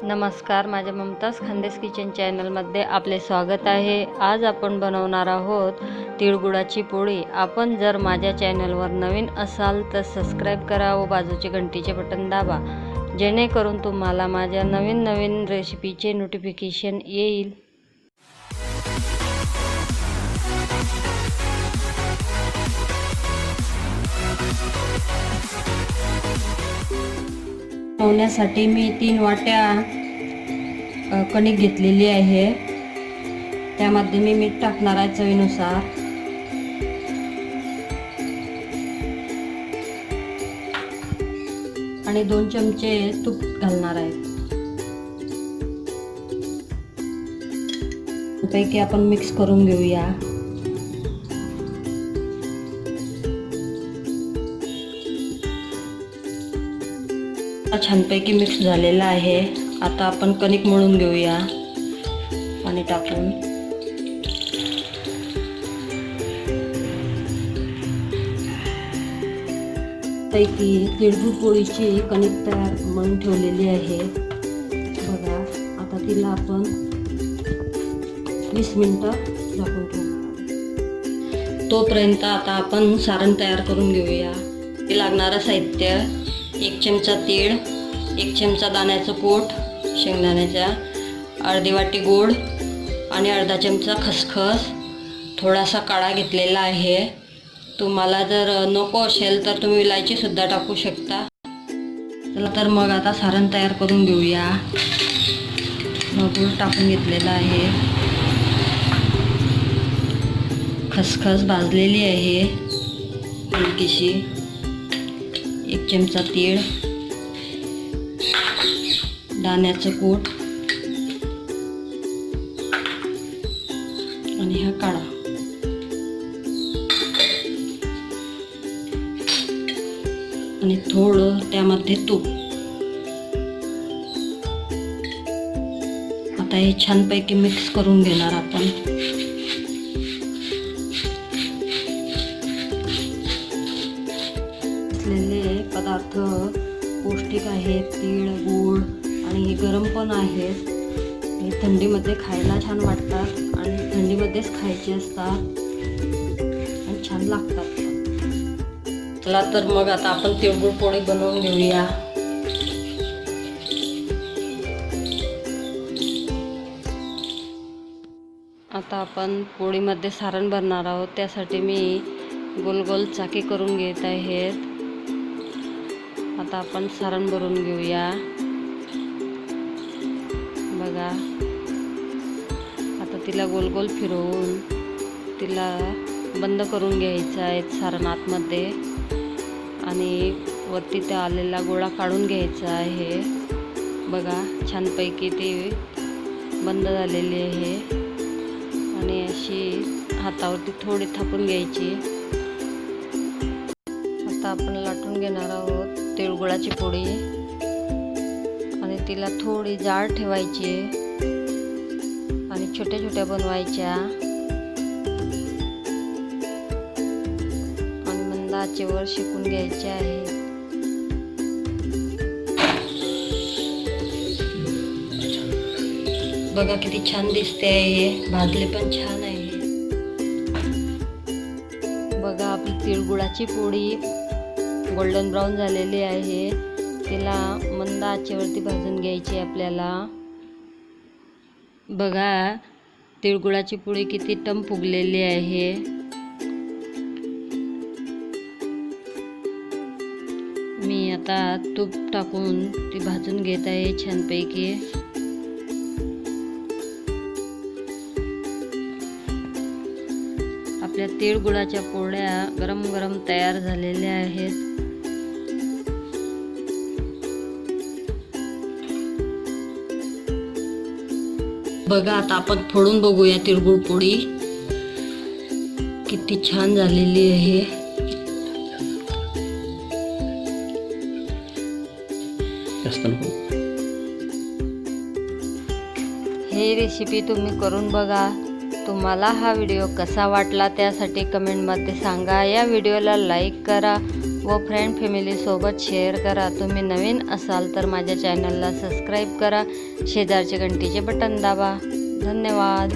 नमस्कार, माझ्या mamtaskhandeshkitchen चॅनलमध्ये आपले स्वागत आहे। आज आपण बनवणार आहोत तिळगुळाची पोळी। आपण जर माझ्या चॅनलवर नवीन असाल तर सबस्क्राइब करा व बाजूचे घंटीचे बटन दाबा, जेणेकरून तुम्हाला माझ्या नवीन रेसिपीचे नोटिफिकेशन येईल। बनवण्यासाठी मी 3 वाट्या कणिक घेतलेली आहे। त्यामध्ये मी मीठ टाकणार आहे चवीनुसार, आणि 2 चमचे तूप घालणार आहे। पैकी आपण मिक्स करून घेऊया। छानपैकी मिक्स झालेला आहे। आता आपण कणिक मळून घेऊया पाणी टाकून। पैकी तिळगुळ पोळीची कणिक तयार मळून ठेवलेली आहे बघा। आता तिला आपण 20 मिनिटं झाकून ठेवू। तोपर्यंत आता आपण सारण तयार करून घेऊया। ते लागणारं साहित्य: 1 चमचा तीळ, 1 चमचा दाण्याचं पोट शेंगदाण्याच्या, अर्धी वाटी गोड आणि अर्धा चमचा खसखस, थोडासा काढा घेतलेला आहे। तुम्हाला जर नको असेल तर तुम्ही इलायची सुद्धा टाकू शकता। चला तर मग आता सारण तयार करून घेऊया। गूळ टाकून घेतलेला आहे, खसखस भाजलेली आहे हलकीशी, 1 चमचा तीळ, दाण्याचं कूट आणि हा काढा। आणि थोडं त्यामध्ये तूप। आता हे छानपैकी मिक्स करून घेणार आपण। असलेले पदार्थ पौष्टिक आहेत, तीळ, गूळ, आणि हे गरम पण आहेत। हे थंडीमध्ये खायला छान वाटतात आणि थंडीमध्येच खायचे असतात आणि छान लागतात। चला तर मग आता आपण तिळगुळ पोळी बनवून घेऊया। आता आपण पोळीमध्ये सारण भरणार आहोत। त्यासाठी मी गोल गोल चाकी करून घेत आहेत। आता आपण सारण भरून घेऊया बघा। आता तिला गोल गोल फिरवून तिला बंद करून घ्यायचं आहे सारण आतमध्ये, आणि वरती त्या आलेला गोळा काढून घ्यायचा आहे बघा। छानपैकी ती बंद झालेली आहे, आणि अशी हातावरती थोडी थापून घ्यायची। आता आपण लाटून घेणार आहोत तिळगुळाची पोळी, आणि तिला थोडी जाड ठेवायची आणि छोट्या छोट्या बनवायच्या, आणि मंद आचेवर शेकून घ्यायचे आहे। बघा किती छान दिसते आहे, भाजले पण छान आहे बघा। आपली तिळगुळाची पोळी गोल्डन ब्राऊन झालेली आहे। तिला मंद आचेवरती भाजून घ्यायची आपल्याला बघा। तिळगुळाची पोळी किती टम फुगलेली आहे। मी आता तूप टाकून ती भाजून घेत आहे छानपैकी। आपल्या तिळगुळाच्या पोळ्या गरम गरम तयार झालेल्या आहेत। बघा आता आपण फोडून बघूया तिळगुळ पोळी किती छान झालेली आहे। हे रेसिपी तुम्ही करून बघा। तुम्हाला हा व्हिडिओ कसा वाटला त्यासाठी कमेंटमध्ये सांगा। या व्हिडिओला लाईक करा व फ्रेंड फॅमिलीसोबत शेअर करा. तुम्ही नवीन असाल तर माझ्या चॅनलला सबस्क्राईब करा. शेजारचे घंटीचे बटन दाबा. धन्यवाद.